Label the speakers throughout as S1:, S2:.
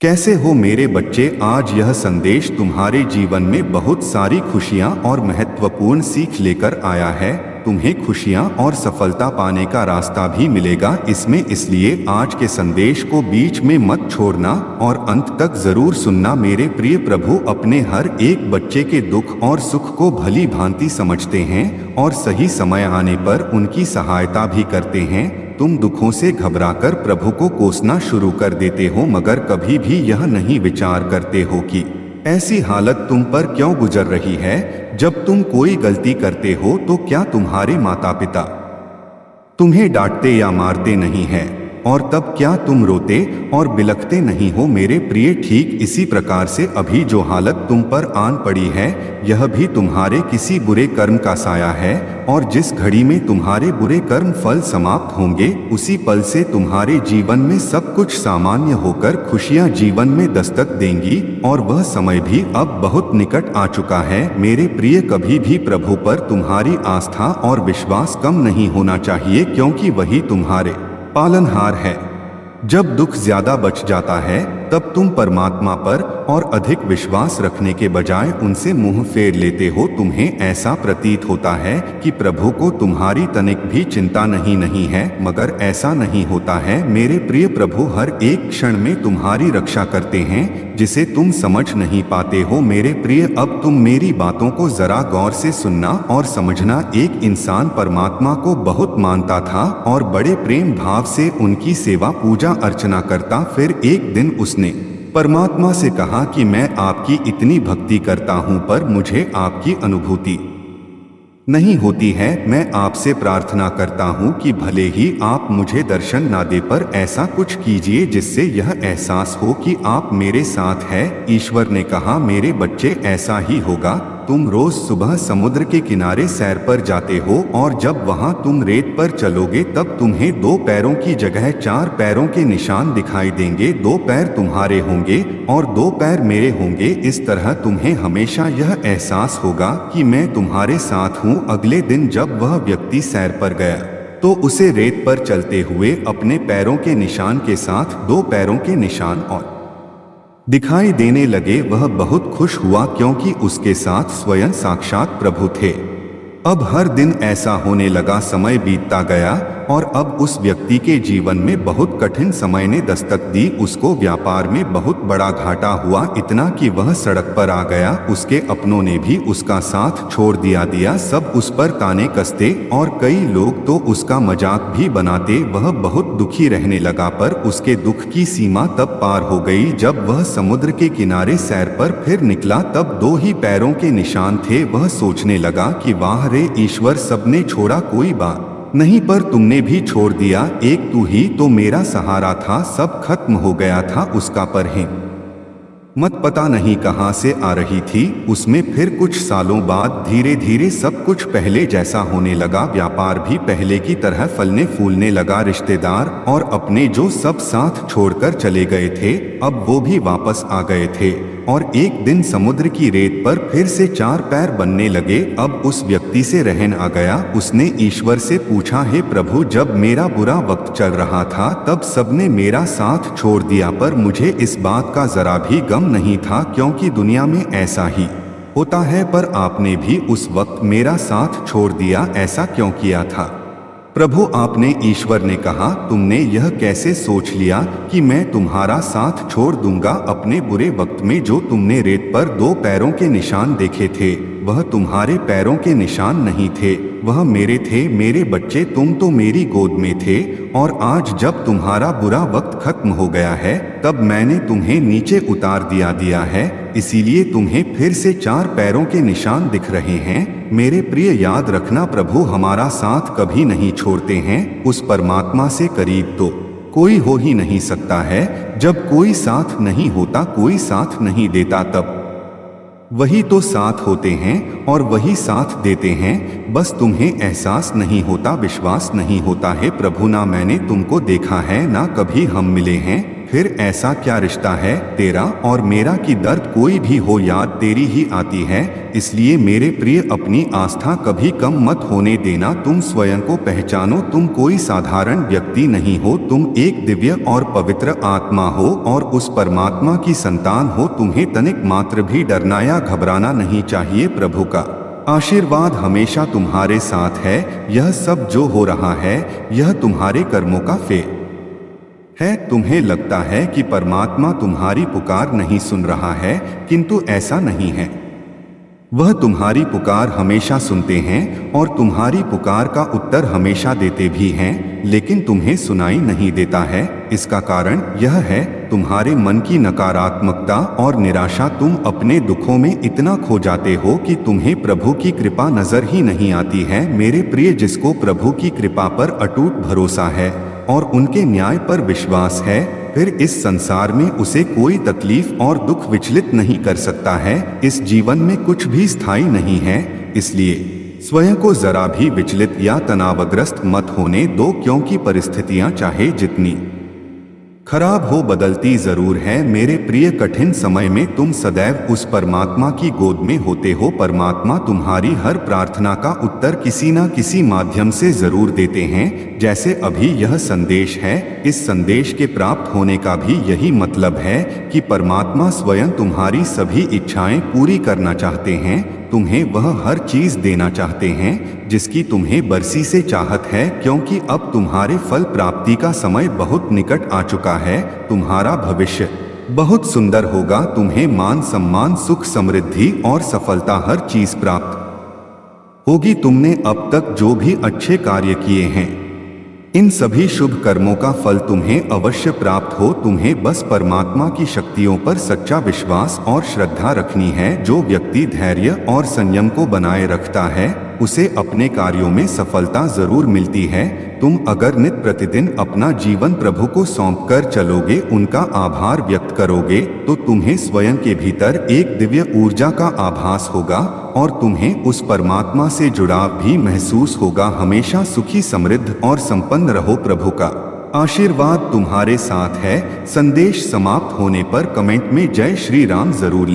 S1: कैसे हो मेरे बच्चे? आज यह संदेश तुम्हारे जीवन में बहुत सारी खुशियां और महत्वपूर्ण सीख लेकर आया है। तुम्हें खुशियां और सफलता पाने का रास्ता भी मिलेगा इसमें, इसलिए आज के संदेश को बीच में मत छोड़ना और अंत तक जरूर सुनना। मेरे प्रिय प्रभु अपने हर एक बच्चे के दुख और सुख को भली भांति समझते हैं और सही समय आने पर उनकी सहायता भी करते हैं। तुम दुखों से घबराकर प्रभु को कोसना शुरू कर देते हो, मगर कभी भी यह नहीं विचार करते हो कि ऐसी हालत तुम पर क्यों गुजर रही है। जब तुम कोई गलती करते हो तो क्या तुम्हारे माता पिता तुम्हें डांटते या मारते नहीं हैं? और तब क्या तुम रोते और बिलखते नहीं हो? मेरे प्रिय, ठीक इसी प्रकार से अभी जो हालत तुम पर आन पड़ी है, यह भी तुम्हारे किसी बुरे कर्म का साया है। और जिस घड़ी में तुम्हारे बुरे कर्म फल समाप्त होंगे, उसी पल से तुम्हारे जीवन में सब कुछ सामान्य होकर खुशियां जीवन में दस्तक देंगी। और वह समय भी अब बहुत निकट आ चुका है। मेरे प्रिय, कभी भी प्रभु पर तुम्हारी आस्था और विश्वास कम नहीं होना चाहिए, क्योंकि वही तुम्हारे पालनहार है। जब दुख ज्यादा बच जाता है, तब तुम परमात्मा पर और अधिक विश्वास रखने के बजाय उनसे मुंह फेर लेते हो। तुम्हें ऐसा प्रतीत होता है कि प्रभु को तुम्हारी तनिक भी चिंता नहीं है, मगर ऐसा नहीं होता है। मेरे प्रिय, प्रभु हर एक क्षण में तुम्हारी रक्षा करते हैं, जिसे तुम समझ नहीं पाते हो। मेरे प्रिय, अब तुम मेरी बातों को जरा गौर से सुनना और समझना। एक इंसान परमात्मा को बहुत मानता था और बड़े प्रेम भाव से उनकी सेवा पूजा अर्चना करता। फिर एक दिन उसने परमात्मा से कहा कि मैं आपकी इतनी भक्ति करता हूं, पर मुझे आपकी अनुभूति नहीं होती है। मैं आपसे प्रार्थना करता हूं कि भले ही आप मुझे दर्शन ना दे, पर ऐसा कुछ कीजिए जिससे यह एहसास हो कि आप मेरे साथ हैं। ईश्वर ने कहा, मेरे बच्चे, ऐसा ही होगा। तुम रोज सुबह समुद्र के किनारे सैर पर जाते हो, और जब वहां तुम रेत पर चलोगे तब तुम्हें 2 पैरों की जगह 4 पैरों के निशान दिखाई देंगे। 2 पैर तुम्हारे होंगे और 2 पैर मेरे होंगे। इस तरह तुम्हें हमेशा यह एहसास होगा कि मैं तुम्हारे साथ हूँ। अगले दिन जब वह व्यक्ति सैर पर गया तो उसे रेत पर चलते हुए अपने पैरों के निशान के साथ 2 पैरों के निशान और दिखाई देने लगे। वह बहुत खुश हुआ, क्योंकि उसके साथ स्वयं साक्षात प्रभु थे। अब हर दिन ऐसा होने लगा। समय बीतता गया और अब उस व्यक्ति के जीवन में बहुत कठिन समय ने दस्तक दी। उसको व्यापार में बहुत बड़ा घाटा हुआ, इतना कि वह सड़क पर आ गया। उसके अपनों ने भी उसका साथ छोड़ दिया। सब उस पर ताने कसते और कई लोग तो उसका मजाक भी बनाते। वह बहुत दुखी रहने लगा, पर उसके दुख की सीमा तब पार हो गई जब वह समुद्र के किनारे सैर पर फिर निकला। तब 2 ही पैरों के निशान थे। वह सोचने लगा कि वाह रे ईश्वर, सबने छोड़ा कोई बात नहीं, पर तुमने भी छोड़ दिया। एक तू ही तो मेरा सहारा था, सब खत्म हो गया था उसका, पर हिम्मत पता नहीं कहां से आ रही थी उसमें। फिर कुछ सालों बाद धीरे धीरे सब कुछ पहले जैसा होने लगा। व्यापार भी पहले की तरह फलने फूलने लगा। रिश्तेदार और अपने जो सब साथ छोड़कर चले गए थे, अब वो भी वापस आ गए थे। और एक दिन समुद्र की रेत पर फिर से 4 पैर बनने लगे। अब उस व्यक्ति से रहन आ गया। उसने ईश्वर से पूछा, हे प्रभु, जब मेरा बुरा वक्त चल रहा था तब सबने मेरा साथ छोड़ दिया, पर मुझे इस बात का जरा भी गम नहीं था, क्योंकि दुनिया में ऐसा ही होता है। पर आपने भी उस वक्त मेरा साथ छोड़ दिया, ऐसा क्यों किया था? प्रभु, आपने, ईश्वर ने कहा, तुमने यह कैसे सोच लिया कि मैं तुम्हारा साथ छोड़ दूंगा? अपने बुरे वक्त में जो तुमने रेत पर 2 पैरों के निशान देखे थे, वह तुम्हारे पैरों के निशान नहीं थे, वह मेरे थे। मेरे बच्चे, तुम तो मेरी गोद में थे, और आज जब तुम्हारा बुरा वक्त खत्म हो गया है, तब मैंने तुम्हें नीचे उतार दिया है। इसीलिए तुम्हें फिर से 4 पैरों के निशान दिख रहे हैं। मेरे प्रिय, याद रखना, प्रभु हमारा साथ कभी नहीं छोड़ते हैं। उस परमात्मा से करीब तो कोई हो ही नहीं सकता है। जब कोई साथ नहीं होता, कोई साथ नहीं देता, तब वही तो साथ होते हैं और वही साथ देते हैं। बस तुम्हें एहसास नहीं होता, विश्वास नहीं होता है। प्रभु, ना मैंने तुमको देखा है, ना कभी हम मिले हैं, फिर ऐसा क्या रिश्ता है तेरा और मेरा कि दर्द कोई भी हो याद तेरी ही आती है। इसलिए मेरे प्रिय अपनी आस्था कभी कम मत होने देना। तुम स्वयं को पहचानो, तुम कोई साधारण व्यक्ति नहीं हो, तुम एक दिव्य और पवित्र आत्मा हो और उस परमात्मा की संतान हो। तुम्हें तनिक मात्र भी डरना या घबराना नहीं चाहिए। प्रभु का आशीर्वाद हमेशा तुम्हारे साथ है। यह सब जो हो रहा है यह तुम्हारे कर्मों का फल है। तुम्हें लगता है कि परमात्मा तुम्हारी पुकार नहीं सुन रहा है, किंतु ऐसा नहीं है। वह तुम्हारी पुकार हमेशा सुनते हैं और तुम्हारी पुकार का उत्तर हमेशा देते भी हैं, लेकिन तुम्हें सुनाई नहीं देता है। इसका कारण यह है तुम्हारे मन की नकारात्मकता और निराशा। तुम अपने दुखों में इतना खो जाते हो कि तुम्हें प्रभु की कृपा नजर ही नहीं आती है। मेरे प्रिय, जिसको प्रभु की कृपा पर अटूट भरोसा है और उनके न्याय पर विश्वास है, फिर इस संसार में उसे कोई तकलीफ और दुख विचलित नहीं कर सकता है। इस जीवन में कुछ भी स्थायी नहीं है, इसलिए स्वयं को जरा भी विचलित या तनावग्रस्त मत होने दो, क्योंकि परिस्थितियां चाहे जितनी खराब हो बदलती जरूर है। मेरे प्रिय, कठिन समय में तुम सदैव उस परमात्मा की गोद में होते हो। परमात्मा तुम्हारी हर प्रार्थना का उत्तर किसी न किसी माध्यम से जरूर देते हैं। जैसे अभी यह संदेश है, इस संदेश के प्राप्त होने का भी यही मतलब है कि परमात्मा स्वयं तुम्हारी सभी इच्छाएं पूरी करना चाहते हैं। तुम्हें वह हर चीज देना चाहते हैं जिसकी तुम्हें बरसी से चाहत है, क्योंकि अब तुम्हारे फल प्राप्ति का समय बहुत निकट आ चुका है। तुम्हारा भविष्य बहुत सुंदर होगा। तुम्हें मान सम्मान, सुख, समृद्धि और सफलता हर चीज प्राप्त होगी। तुमने अब तक जो भी अच्छे कार्य किए हैं, इन सभी शुभ कर्मों का फल तुम्हें अवश्य प्राप्त हो। तुम्हें बस परमात्मा की शक्तियों पर सच्चा विश्वास और श्रद्धा रखनी है। जो व्यक्ति धैर्य और संयम को बनाए रखता है उसे अपने कार्यों में सफलता जरूर मिलती है। तुम अगर नित प्रतिदिन अपना जीवन प्रभु को सौंप कर चलोगे, उनका आभार व्यक्त करोगे, तो तुम्हें स्वयं के भीतर एक दिव्य ऊर्जा का आभास होगा और तुम्हें उस परमात्मा से जुड़ाव भी महसूस होगा। हमेशा सुखी, समृद्ध और संपन्न रहो। प्रभु का आशीर्वाद तुम्हारे साथ है। संदेश समाप्त होने पर कमेंट में जय श्री राम जरूर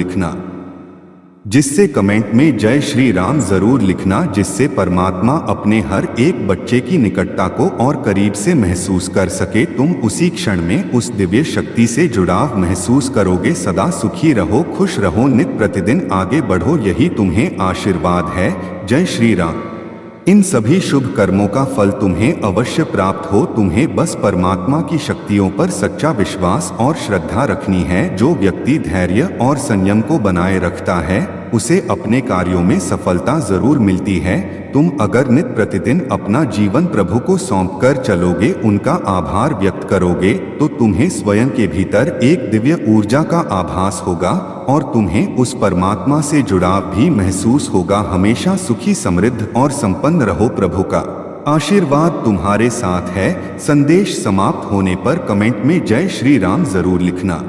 S1: लिखना, जिससे परमात्मा अपने हर एक बच्चे की निकटता को और करीब से महसूस कर सके। तुम उसी क्षण में उस दिव्य शक्ति से जुड़ाव महसूस करोगे। सदा सुखी रहो, खुश रहो, नित प्रतिदिन आगे बढ़ो, यही तुम्हें आशीर्वाद है। जय श्री राम। इन सभी शुभ कर्मों का फल तुम्हें अवश्य प्राप्त हो। तुम्हें बस परमात्मा की शक्तियों पर सच्चा विश्वास और श्रद्धा रखनी है। जो व्यक्ति धैर्य और संयम को बनाए रखता है उसे अपने कार्यों में सफलता जरूर मिलती है। तुम अगर नित प्रतिदिन अपना जीवन प्रभु को सौंप कर चलोगे, उनका आभार व्यक्त करोगे, तो तुम्हें स्वयं के भीतर एक दिव्य ऊर्जा का आभास होगा और तुम्हें उस परमात्मा से जुड़ाव भी महसूस होगा। हमेशा सुखी, समृद्ध और संपन्न रहो। प्रभु का आशीर्वाद तुम्हारे साथ है। संदेश समाप्त होने पर कमेंट में जय श्री राम जरूर लिखना।